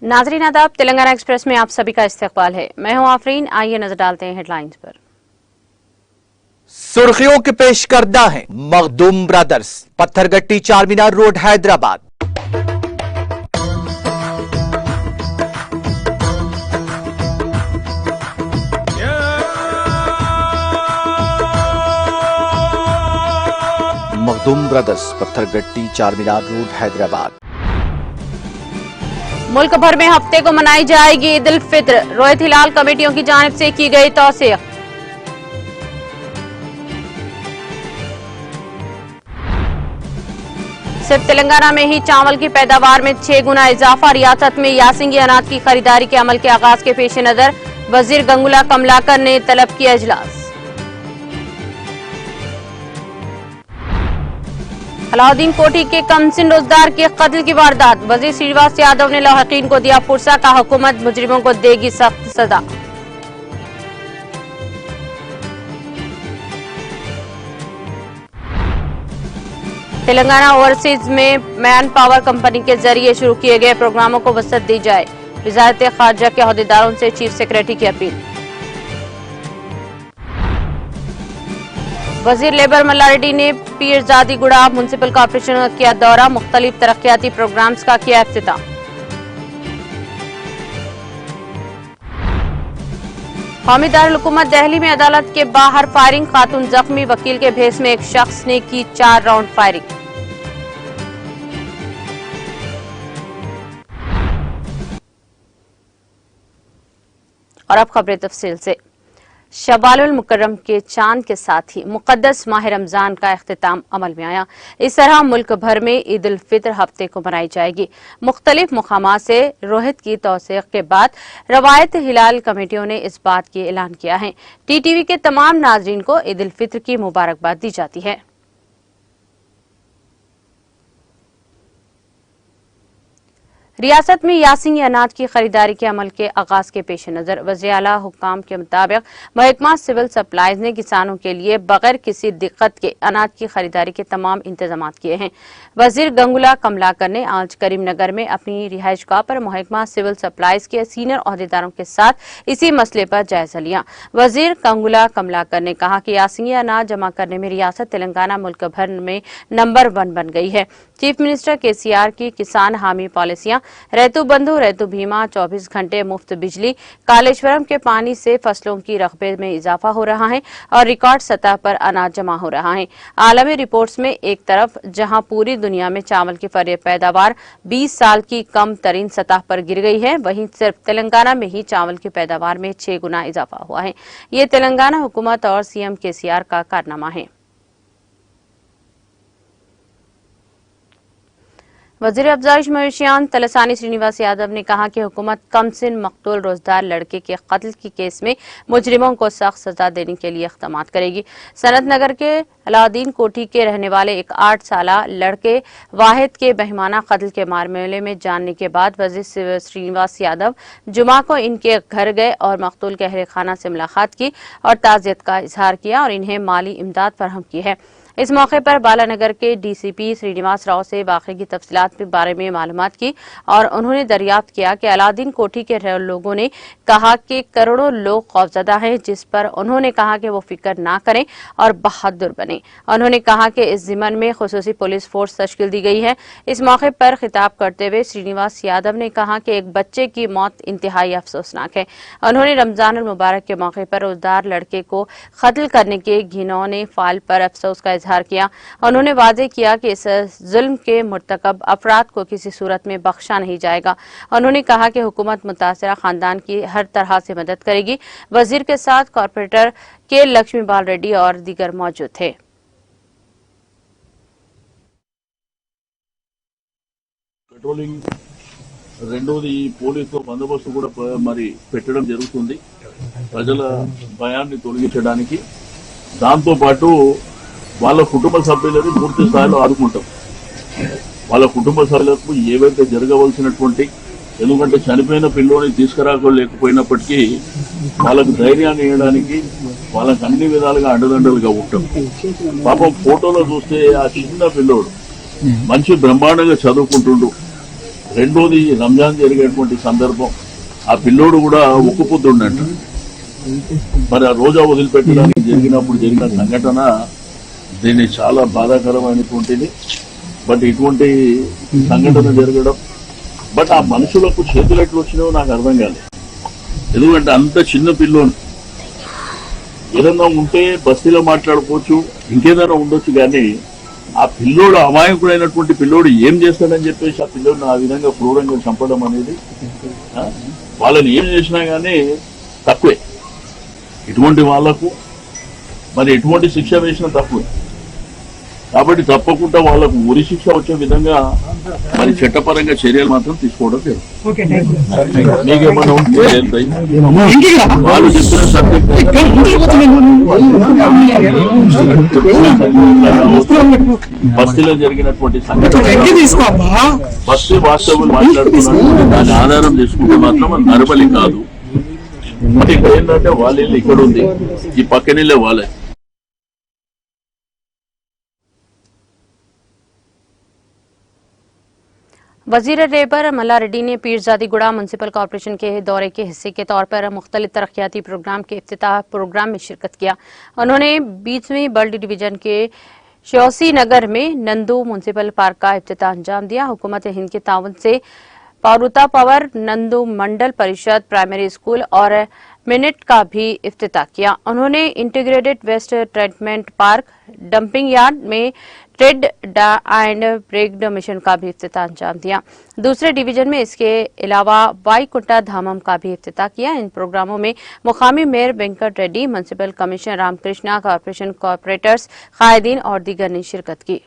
नाजरीन आदाब, तेलंगाना एक्सप्रेस में आप सभी का इस्तकबाल है। मैं हूं आफरीन। आइए नजर डालते हैं हेडलाइंस पर। सुर्खियों के पेश करदा है Makhdoom brothers, Pathergatti Charminar road Hyderabad. Makhdoom brothers, Pathergatti Charminar road Hyderabad. मुल्क भर में हफ्ते को मनाई जाएगी ईद उल फित्र। रोहित हिलाल कमेटियों की जानिब से की गई तौसीक। सिर्फ तेलंगाना में ही चावल की पैदावार में 6 गुना इजाफा। रियासत में यासिंगी अनाज की खरीदारी के अमल के आगाज के पेश नजर वजीर गंगुला कमलाकर ने तलब किया इजलास। अलाउद्दीन कोठी के कमसिन रोजगार के कत्ल की वारदात। वजीर श्रीनिवास यादव ने लाहिकीन को दिया पुरसा, का हुकूमत मुजरिमों को देगी सख्त सजा। तेलंगाना ओवरसीज में मैन पावर कंपनी के जरिए शुरू किए गए प्रोग्रामों को वसअत दी जाए। वजारत खारजा के अहदेदारों से चीफ सेक्रेटरी की अपील। वजीर लेबर मल्लारेड्डी ने पीरजादीगुड़ा म्युनिसिपल कॉर्पोरेशन का किया दौरा। मुख्तलिफ तरक्याती प्रोग्राम्स का किया इफ्तिताह। कौमी दारुल हुकूमत दिल्ली में अदालत के बाहर फायरिंग, खातून जख्मी, वकील के भेस में एक शख्स ने की 4 राउंड फायरिंग। और अब खबरें तफसील से। शवालुल मुकर्रम के चांद के साथ ही मुकद्दस माह रमजान का इख्तिताम अमल में आया। इस तरह मुल्क भर में ईद उल फित्र हफ्ते को मनाई जाएगी। मुख्तलिफ मुकामात से रोहित की तौसीक के बाद रवायत हिलाल कमेटियों ने इस बात की ऐलान किया है। टीटीवी के तमाम नाजरीन को ईद उल फित्र की मुबारकबाद दी जाती है। रियासत में यासिंगी अनाज की खरीदारी के अमल के आगाज के पेश नजर वज़ीर आला हुक्काम के मुताबिक महकमा सिविल सप्लाईज ने किसानों के लिए बगैर किसी दिक्कत के अनाज की खरीदारी के तमाम इंतजाम किए हैं। वजीर गंगुला कमलाकर ने आज करीमनगर में अपनी रिहाइशगाह पर महकमा सिविल सप्लाईज के सीनियर अहदेदारों के साथ इसी मसले पर जायजा लिया। वजीर गंगुला कमलाकर ने कहा कि यासिंगी अनाज जमा करने में रियासत तेलंगाना मुल्क भर में नंबर 1 बन गई है। चीफ मिनिस्टर केसीआर की किसान हामी पॉलिसियां, रैतु बंधु, रैतु बीमा, 24 घंटे मुफ्त बिजली, कालेश्वरम के पानी से फसलों की रकबे में इजाफा हो रहा है और रिकॉर्ड सतह पर अनाज जमा हो रहा है। आलमी रिपोर्ट्स में एक तरफ जहां पूरी दुनिया में चावल की पैदावार 20 साल की कम तरीन सतह पर गिर गई है, वहीं सिर्फ तेलंगाना में ही चावल की पैदावार में 6 गुना इजाफा हुआ है। ये तेलंगाना हुकूमत और सीएम केसीआर का कारनामा है। वजीर अफजाइश मवेशियान तलसानी श्रीनिवास यादव ने कहा कि हुकूमत कमसिन मकतूल रोजदार लड़के के कत्ल की केस में मुजरिमों को सख्त सजा देने के लिए इक़दाम करेगी। सनत नगर के अलाउद्दीन कोठी के रहने वाले एक 8 साला लड़के वाहिद के बेईमाना कत्ल के मामले में जानने के बाद वजीर श्रीनिवास यादव जुमा को इनके घर गए और मकतूल के अहले खाना से मुलाकात की और ताज़ियत का इजहार किया और इन्हें माली इमदाद फराहम की है। इस मौके पर बालानगर के डीसीपी श्रीनिवास राव से वाक़े की तफसीलात के बारे में मालूमात की और उन्होंने दरियाफ्त किया कि अलाउद्दीन कोठी के लोगों ने कहा कि करोड़ों लोग खौफजदा हैं, जिस पर उन्होंने कहा कि वो फिक्र ना करें और बहादुर बने। उन्होंने कहा कि इस ज़िम्मन में खुसूसी पुलिस फोर्स तश्कील दी गई है। इस मौके पर खिताब करते हुए श्रीनिवास यादव ने कहा कि एक बच्चे की मौत इंतहाई अफसोसनाक है। उन्होंने रमजान मुबारक के मौके पर रोजदार लड़के को कत्ल करने के घिनौने फाल पर अफसोस का इजहार किया। उन्होंने वादे किया कि इस जुल्म के मुर्तकब अफराद को किसी सूरत में बख्शा नहीं जाएगा। उन्होंने कहा कि हुकूमत मुतासरा खानदान की हर तरह से मदद करेगी। वजीर के साथ कॉर्पोरेटर के लक्ष्मीबाल रेड्डी और दीगर मौजूद थे। पेट्रोलिंग రెండోది పోలీసు బందోబస్తు కూడా మరి పెట్టడం జరుగుతుంది ప్రజల భయాన్ని తొలగించడానికి। దాంతో పాటు వాళ్ళ కుటుంబ సభ్యులని పూర్తి స్థాయిలో ఆదుకుంటాం। వాళ్ళ కుటుంబ సభ్యులకు ఏవైతే జరగవలసినటువంటి, ఎందుకంటే చనిపోయిన పిల్లోని తీసుకురాలేకపోయినప్పటికీ వాళ్ళకు ధైర్యాన్ని ఇవ్వడానికి వాళ్ళకి అన్ని విధాలుగా అండదండలుగా ఉంటాం। పాపం ఫోటోలో చూస్తే ఆ చిన్న పిల్లోడు మంచి బ్రహ్మాండంగా చదువుకుంటుండు, రెండోది రంజాన్ జరిగేటువంటి సందర్భం, ఆ పిల్లోడు కూడా ఒక్క పొద్దుండంట. మరి ఆ రోజా వదిలిపెట్టడానికి జరిగిన సంఘటన దీన్ని చాలా బాధాకరమైనటువంటిది. బట్ ఇటువంటి సంఘటన జరగడం, బట్ ఆ మనుషులకు చేతులు ఎట్లు వచ్చినాయో నాకు అర్థం కాలేదు. ఎందుకంటే అంత చిన్న పిల్లోని ఏదన్నా ఉంటే బస్తీలో మాట్లాడుకోవచ్చు, ఇంకేదైనా ఉండొచ్చు, కానీ ఆ పిల్లోడు అమాయకుడైనటువంటి పిల్లోడు ఏం చేస్తాడని చెప్పేసి ఆ పిల్లోడిని ఆ విధంగా క్రూరంగా చంపడం అనేది, వాళ్ళని ఏం చేసినా కానీ తక్కువే. ఇటువంటి వాళ్లకు మరి ఎటువంటి శిక్ష వేసినా తక్కువే. కాబట్టి తప్పకుండా వాళ్ళకు ఉరి శిక్ష వచ్చే విధంగా మరి చట్టపరంగా చర్యలు మాత్రం తీసుకోవడం లేదు. మీకేమన్నా ఉంటే వాళ్ళు చెప్పిన బస్తీలో జరిగినటువంటి సంఘటన బస్తీ వాస్తవులు మాట్లాడుతున్నారు, దాన్ని ఆధారం చేసుకుంటే మాత్రం అది నరబలి కాదు. మరి ఇక్కడ ఏంటంటే వాళ్ళ ఇల్లు ఇక్కడ ఉంది, ఈ పక్కనిల్లే వాళ్ళే. वजीर लेबर मल्ला रेड्डी ने पीरजादीगुड़ा म्यूनसिपल कॉरपोरेशन के दौरे के हिस्से के तौर पर मुख्तलिफ तरक्याती प्रोग्राम के इफ्तिताह प्रोग्राम में शिरकत किया। उन्होंने 20वीं बल्ड डिवीजन के श्योसी नगर में नंदू म्यूनसिपल पार्क का इफ्तिताह अंजाम दिया। हुकूमत हिंद के ताउन से पारुता पावर, नंदू मंडल परिषद, प्राइमरी स्कूल और मिनट का भी इफ्तिताह किया। उन्होंने integrated waste treatment park, dumping yard में ट्रेड एंड ब्रेक्ड मिशन का भी इफ्तिताह अंजाम दिया। दूसरे डिवीजन में इसके अलावा वाईकुंटा धामम का भी इफ्तिताह किया। इन प्रोग्रामों में मुकामी mayor Venkat Reddy, municipal commissioner Ramakrishna, corporation corporators, कायदीन और दीगर ने शिरकत की।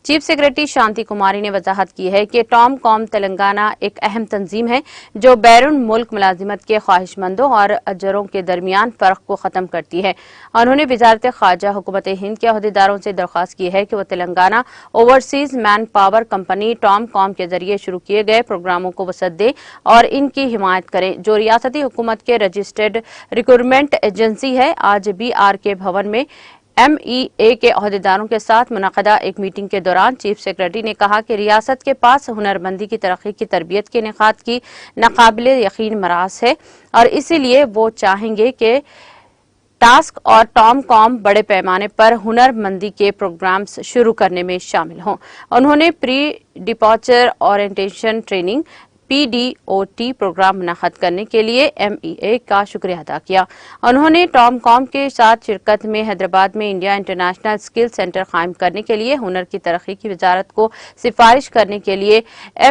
चीफ सेक्रेटरी शांति कुमारी ने वजाहत की है कि टॉम कॉम तेलंगाना एक अहम तंजीम है जो बैरून मुल्क मुलाजिमत के ख्वाहिशमंदों और अजरों के दरमियान फर्क को खत्म करती है। उन्होंने वजारत खारजा हुकूमत हिंद के अहदेदारों से दरख्वास्त की है कि वो Telangana overseas man power company Tom com के जरिए शुरू किए गए प्रोग्रामों को वसअत दे और इनकी हिमायत करें, जो रियासती हुकूमत के रजिस्टर्ड रिक्रूटमेंट एजेंसी है। आज BR के भवन में MEA के अहदेदारों के साथ मुनाक़दा एक मीटिंग के दौरान चीफ सेक्रेटरी ने कहा कि रियासत के पास हुनरमंदी की तरक्की की तरबियत के निकात की नाकाबिले यकीन मराज है और इसीलिए वो चाहेंगे कि टास्क और टॉम कॉम बड़े पैमाने पर हुनरमंदी के प्रोग्राम्स शुरू करने में शामिल हों। उन्होंने pre departure orientation training PDOT programme मुनअक़द करने के लिए MEA का शुक्रिया अदा किया। उन्होंने टॉम कॉम के साथ शिरकत में हैदराबाद में इंडिया इंटरनेशनल स्किल सेंटर कायम करने के लिए हुनर की तरक्की की वजारत को सिफारिश करने के लिए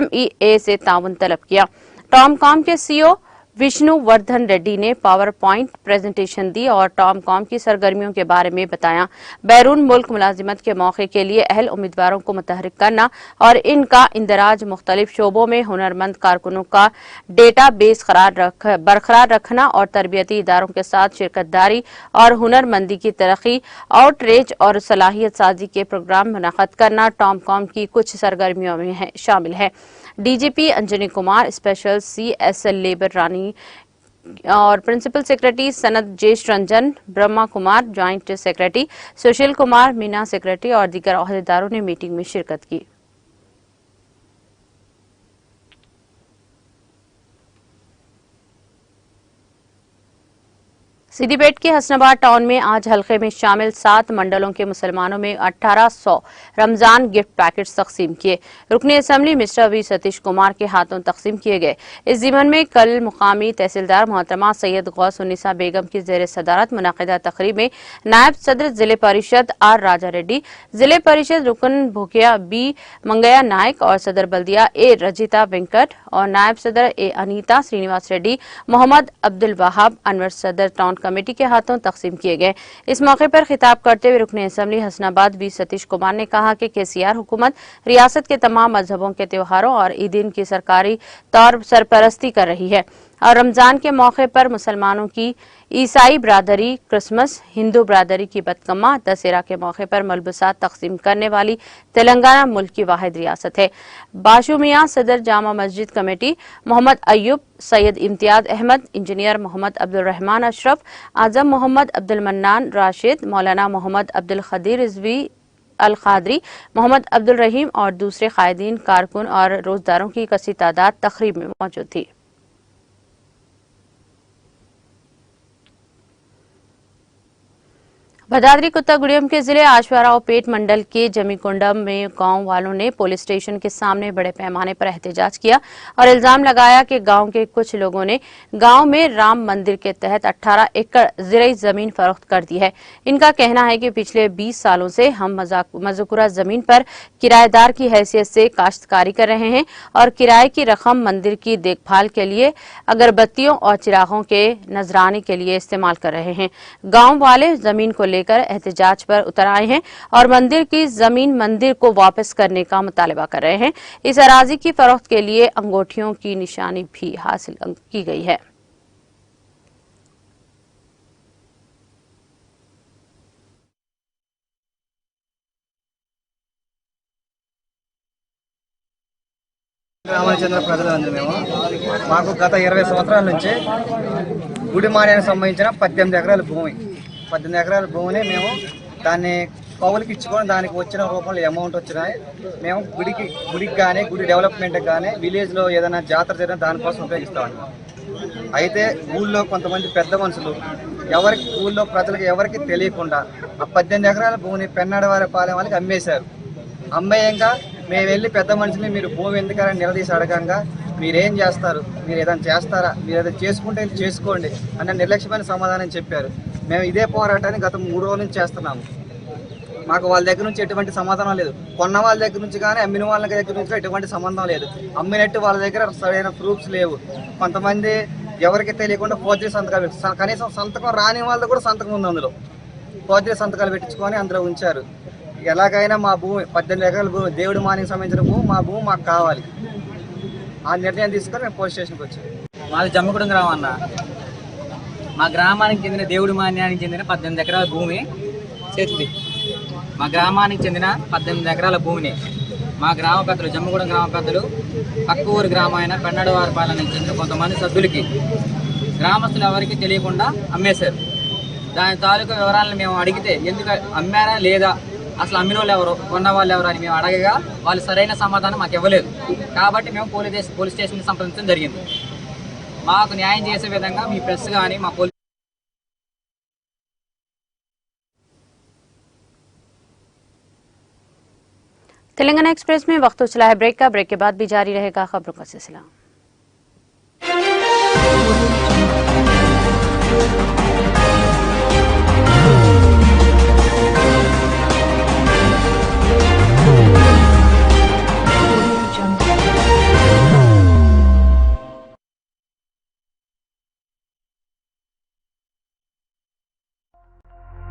MEA से ताउन तलब किया। टॉम कॉम के CEO विष्णु वर्धन रेड्डी ने पावर पॉइंट प्रेजेंटेशन दी और टॉम कॉम की सरगर्मियों के बारे में बताया। बैरून मुल्क मुलाजिमत के मौके के लिए अहल उम्मीदवारों को मुतहरिक करना और इनका इंदराज मुख्तलिफ शोबों में हुनरमंद कारकुनों का डेटा बेस बरकरार रखना और तरबियती इदारों के साथ शिरकतदारी और हुनरमंदी की तरक्की, आउटरीच और सलाहियत साजी के प्रोग्राम मुनअक़द करना टॉम कॉम की कुछ सरगर्मियों में शामिल है। DGP Anjani Kumar, special CS labour Rani और principal secretary Sanat Jayesh Ranjan, Brahma Kumar, joint secretary Sushil Kumar, Meena secretary और दीगर अहदेदारों ने मीटिंग में शिरकत की। सिद्दीपेट के हसनाबाद टाउन में आज हल्के में शामिल 7 मंडलों के मुसलमानों में 1800 रमजान गिफ्ट पैकेट्स तकसीम किए। रुकने assembly mister V Satish Kumar के हाथों तकसीम किए गए। इस जिमन में कल मुकामी तहसीलदार मोहतरमा सैयद गौस-उन्निसा बेगम की जेर सदारत मुनअक़िदा तकरीब में नायब सदर जिले परिषद R राजा रेड्डी, जिले परिषद रुकन भोकिया B मंगया नायक और सदर बल्दिया A रजिता वेंकट और नायब सदर A अनीता श्रीनिवास रेड्डी, मोहम्मद अब्दुल वहाब अनवर सदर टाउन कमेटी के हाथों तकसीम किए गए। इस मौके पर खिताब करते हुए रुकने असेंबली हसनाबाद V सतीश कुमार ने कहा कि KCR हुकूमत रियासत के तमाम मजहबों के त्योहारों और ईदीन की सरकारी तौर सरपरस्ती कर रही है और रमजान के मौके पर मुसलमानों की ईसाई बरादरी क्रिसमस, हिंदू बरादरी की बदकम्मा, दशहरा के मौके पर मलबूसात तकसीम करने वाली तेलंगाना मुल्क की वाहिद रियासत है। बाशु मियां सदर जामा मस्जिद कमेटी, मोहम्मद अयूब, सैयद इम्तियाज अहमद, इंजीनियर मोहम्मद अब्दुल रहमान अशरफ, आजम मोहम्मद अब्दुल मन्नान राशिद, मौलाना मोहम्मद अब्दुल खदीर रिजवी अल खादरी, मोहम्मद अब्दुल रहीम और दूसरे कायदीन, कारकुन और रोजदारों की कसी तादाद तकरीब में मौजूद थी। भदादरी कुत्तागुड़ियम के जिले आशवाराव पेट मंडल के जमीकुंडम में गांव वालों ने पुलिस स्टेशन के सामने बड़े पैमाने पर एहतजाज किया और इल्जाम लगाया कि गांव के कुछ लोगों ने गांव में राम मंदिर के तहत 18 एकड़ ज़िरई जमीन फरोख्त कर दी है। इनका कहना है कि पिछले 20 सालों से हम मज़कूरा जमीन पर किराएदार की हैसियत से काश्तकारी कर रहे हैं और किराए की रकम मंदिर की देखभाल के लिए, अगरबत्तियों और चिरागों के नजराने के लिए इस्तेमाल कर रहे हैं। गाँव वाले जमीन को लेकर एहतजाज पर उतर आए हैं और मंदिर की जमीन मंदिर को वापस करने का मुतालबा कर रहे हैं। इस अराजी की फरोख्त के लिए अंगूठियों की निशानी भी हासिल की गई है। గ్రామానికి చెందిన ప్రజలందరూ మేము మాకు గత 20 సంవత్సరాల నుంచి గుడి మాన్యానికి సంబంధించిన 18 ఎకరాల భూమి 18 ఎకరాల భూమిని మేము దాన్ని కౌలుకి ఇచ్చుకొని దానికి వచ్చిన రూపంలో అమౌంట్ వచ్చినాయి. మేము గుడికి కానీ గుడి డెవలప్మెంట్కి కానీ విలేజ్లో ఏదైనా జాతర జరిగినా దానికోసం ఉపయోగిస్తామండి. అయితే ఊళ్ళో కొంతమంది పెద్ద మనుషులు ఊళ్ళో ప్రజలకు ఎవరికి తెలియకుండా ఆ 18 ఎకరాల భూమిని పెన్నాడవారి పాలెం వాళ్ళకి అమ్మేశారు. అమ్మేయంగా మేము వెళ్ళి పెద్ద మనుషుల్ని మీరు భూమి ఎందుకని నిలదీసి అడగంగా మీరేం చేస్తారు, మీరు ఏదైనా చేస్తారా, మీరు ఏదైనా చేసుకుంటే చేసుకోండి అన్న నిర్లక్ష్యమైన సమాధానం చెప్పారు. మేము ఇదే పోరాటాన్ని గత 3 రోజుల నుంచి చేస్తున్నాము. మాకు వాళ్ళ దగ్గర నుంచి ఎటువంటి సమాధానం లేదు. కొన్న వాళ్ళ దగ్గర నుంచి కానీ అమ్మిన వాళ్ళ దగ్గర నుంచి ఎటువంటి సంబంధం లేదు. అమ్మినట్టు వాళ్ళ దగ్గర సరైన ప్రూఫ్స్ లేవు. కొంతమంది ఎవరికి తెలియకుండా ఫోర్జరీ సంతకాలు కనీసం సంతకం రాని వాళ్ళది కూడా సంతకం ఉంది. అందులో ఫోర్జరీ సంతకాలు పెట్టించుకొని అందులో ఉంచారు. ఎలాగైనా మా భూమి 18 ఎకరాల భూమి దేవుడి మానికి సంబంధించిన భూమి మాకు కావాలి. ఆ నిర్ణయం తీసుకొని మేము పోలీస్ స్టేషన్కి వచ్చాము. మాది జమ్మగూడెం గ్రామం అన్న. మా గ్రామానికి చెందిన దేవుడి మాన్యానికి చెందిన 18 ఎకరాల భూమి చేతిది. మా గ్రామానికి చెందిన 18 ఎకరాల భూమిని మా గ్రామ పెద్దలు, జమ్మగూడెం గ్రామ పెద్దలు, పక్క ఊరు గ్రామమైన పెన్నడవారిపాలెనికి చెందిన కొంతమంది సభ్యులకి గ్రామస్తులు ఎవరికి తెలియకుండా అమ్మేశారు. దాని తాలూకా వివరాలను మేము అడిగితే ఎందుకు అమ్మారా లేదా, అసలు అమ్మిన వాళ్ళు ఎవరు, కొన్న వాళ్ళు ఎవరు అని మేము అడగగా వాళ్ళు సరైన సమాధానం మాకు ఇవ్వలేదు. కాబట్టి మేము పోలీస్ స్టేషన్కి సంప్రదించడం జరిగింది. మాకు న్యాయం చేసే విధంగా మీ ప్రెస్ కానీ మా పోలీస్ तेलंगाना एक्सप्रेस में वक्त तो चला है ब्रेक का। ब्रेक के बाद भी जारी रहेगा खबरों का सिलसिला।